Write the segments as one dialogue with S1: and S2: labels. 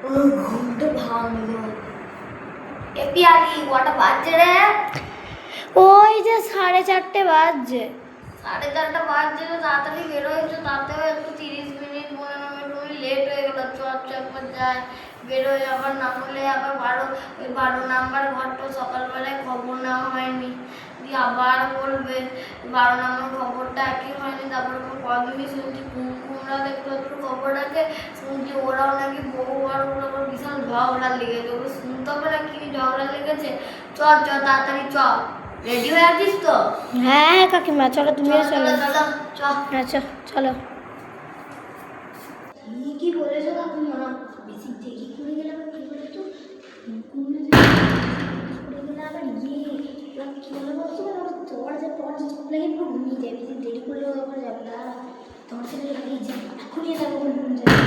S1: ঘুমটা ভাঙলো। এ পিয়ালি কটা বাজছে রে?
S2: ওই যে 4:30 বাজছে।
S1: 4:30 বাজছে তো তাড়াতাড়ি বেরোয়েছো, তাতেও একটু 30 মিনিট 15 মিনিট লেট হয়ে গেল। চট একবার যায় বেরোয়, আবার না হলে আবার 12 নাম্বার ঘরটা সকালবেলায় খবর নেওয়া হয়নি, দিয়ে আবার বলবে 12 নম্বর খবরটা একই হয়নি। তারপরে কদিনই শুনছি কুমড়া দেখতে একটু খবর রাখে, শুনছি ওরাও নাকি বউ আর ওগুলো আবার বিশাল ঝগড়া লেগেছে। ওগুলো শুনতে হবে না কি ঝগড়া লেগেছে। চ তাড়াতাড়ি চ। রেডি হয়ে আছিস তো?
S2: হ্যাঁ কাকিমা চলো, তুমিও চলো।
S1: চলো
S2: আচ্ছা চলো।
S1: কি বলেছো কাকিমা? বেশি দেরি করে গেলে আবার কি বলে তো করে গেলে আবার কি বলে বলতো, দরজা চোখ লাগে পুরো ঘুমিয়ে যায়। বেশি দেরি করলেও আবার যাবে না, দরজা লাগিয়ে যাবে এখনই যাবো ঘুম যাবে।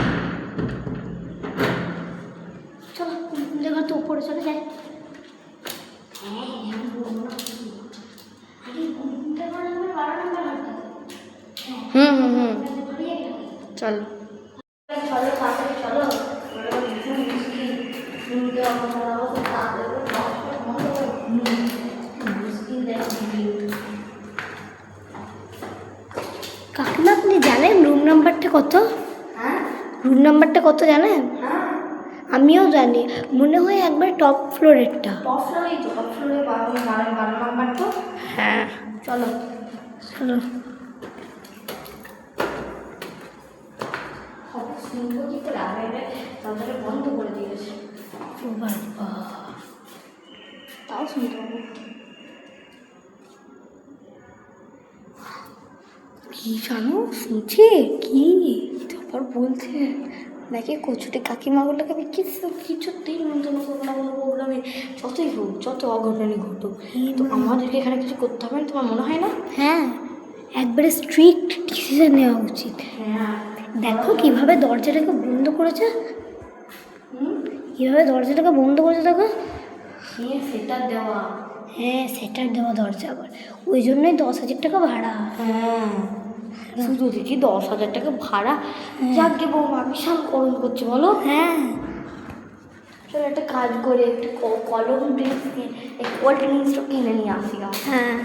S1: চলো কুমকুমদের ঘর তো উপরে চলে যায়। হ্যাঁ আমি বলবো না, আগে কুমকুমদের ঘর আমার 12 নম্বর ঘরটা।
S2: চলো।
S1: চলো তাড়াতাড়ি চলো।
S2: কাকিমা আপনি জানেন রুম নাম্বারটা কত?
S1: হ্যাঁ
S2: রুম নাম্বারটা কত জানেন?
S1: হ্যাঁ
S2: আমিও জানি, মনে হয় একবার টপ ফ্লোরেরটা।
S1: টপ ফ্লোরেই তো, টপ ফ্লোরে 12 নাম্বার তো।
S2: হ্যাঁ
S1: চলো
S2: চলো।
S1: শুনবো কি করে? আগে দরজাটা বন্ধ করে দিয়েছে।
S2: ও বাবা,
S1: তাও শুনতে পাবো।
S2: কি জানো শুনছি? কি তারপর বলছে নাকি কচুটি কাকিমাগুলোকে আমি
S1: কিছুতেই নিমন্ত্রণ করবো না কোনো প্রোগ্রামে, যতই হোক, যত অঘটনই ঘটুক, তো আমাদেরকে এখানে কিছু করতে হবে না, তোমার মনে হয় না?
S2: হ্যাঁ, একবারে স্ট্রিক্ট ডিসিশন নেওয়া উচিত।
S1: হ্যাঁ
S2: দেখো কিভাবে দরজাটাকে বন্ধ করেছে, কিভাবে দরজাটাকে বন্ধ করেছে দেখো।
S1: সেটা দেওয়া।
S2: হ্যাঁ সেটার দেওয়া দরজা, আবার ওই জন্যই 10,000 টাকা ভাড়া।
S1: হ্যাঁ শুধু দেখি 10,000 টাকা ভাড়া। যাকে বৌমা বিশাল গরম করছে বলো।
S2: হ্যাঁ
S1: চলো একটা কাজ করে একটু কলম ড্রিঙ্কস কোল্ড ড্রিঙ্কসটা কিনে নিয়ে আসি।
S2: হ্যাঁ,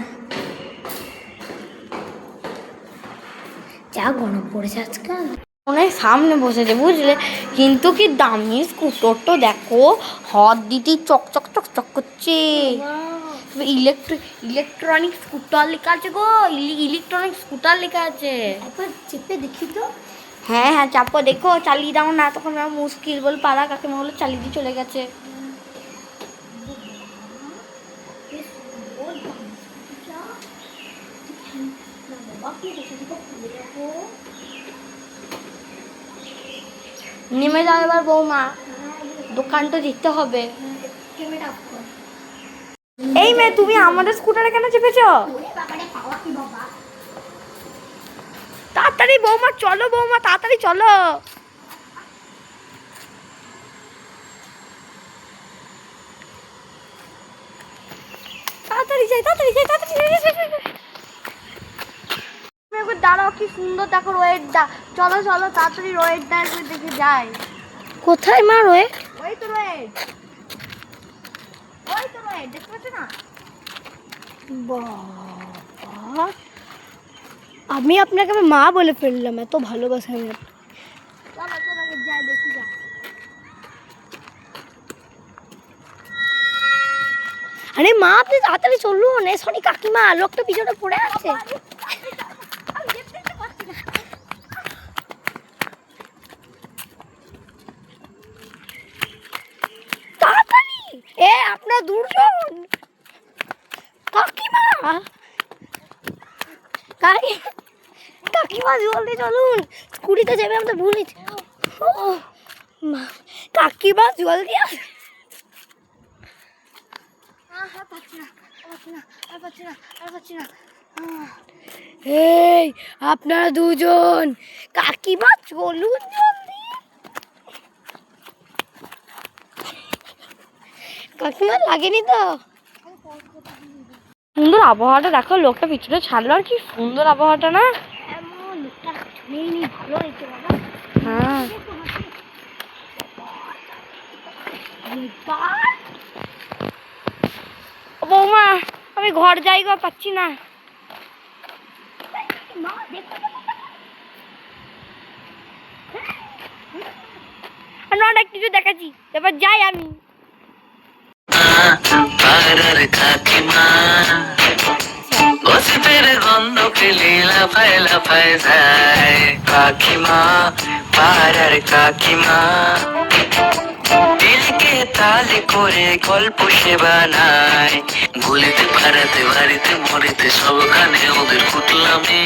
S2: যা গরম পড়েছে আজকাল।
S1: অনেক সামনে বসেছে বুঝলে, কিন্তু কি দামি স্কুটারটা দেখো, হাত দিতেই চকচক চকচক করছে। ইলেকট্রনিক স্কুটার লেখা আছে গো, ইলেকট্রনিক স্কুটার লেখা আছে।
S2: একবার চেপে দেখি তো।
S1: হ্যাঁ হ্যাঁ চাপো, দেখো চালিয়ে দাও না, তখন আমার মুশকিল বল পাড়া কাকিমা হলো চালিয়ে দিয়ে চলে গেছে। নেমে যাও এবার বৌমা, দোকানটা দিতে হবে। এই মেয়ে তুমি আমাদের স্কুটারে কেন চেপেছ? তাড়াতাড়ি বৌমা চলো, বৌমা তাড়াতাড়ি চলো। তাড়াতাড়ি যাই তাড়াতাড়ি যাই তাড়াতাড়ি দাঁড়াও, কি সুন্দর দেখো রোয়েরটা। চলো চলো তাড়াতাড়ি রোয়েরটা একবার দেখে যাই।
S2: কোথায় মা রয়ে?
S1: ওই তো রোয়ের, ওই তো রোয়ের, দেখতে পাচ্ছ না?
S2: বাবা, আমি আপনাকে মা বলে ফেললাম, এত ভালোবাসা আমি।
S1: চলো চলো যাই দেখি যা।
S2: আরে মা আপনি তাড়াতাড়ি চলুন, সরি কাকিমা, লোকটা পিছনে পড়ে আছে। তাড়াতাড়ি, আপনার দুজন কাকিমা, কাকিমা জলদি চলুন, স্কুটিতে যাবে, আমরা ভুলি। কাকিমা জলদি আস। এই আপনারা দুজন, কাকিমা চলুন জলদি। কাকিমা লাগেনি তো?
S1: সুন্দর আবহাওয়াটা দেখো, লোকটা পিছনে ছাড়লো, আর কি সুন্দর আবহাওয়াটা না?
S2: লোকটা ভালো হয়েছে বাবা।
S1: হ্যাঁ
S2: ও বৌমা, আমি ঘর জায়গা পাচ্ছি না। আমি অনেক কিছু দেখাচ্ছি, এবার যাই আমি।
S3: পাড়ার কাকিমা গসিপের গন্ধ পেলে লাফায় লাফায় যায় কাকিমা, পাড়ার কাকিমা দিলকে তালে করে গল্প সে বানায়, গুলিতে পাড়াতে বাড়িতে মরিতে সবখানে ওদের কুটলামি।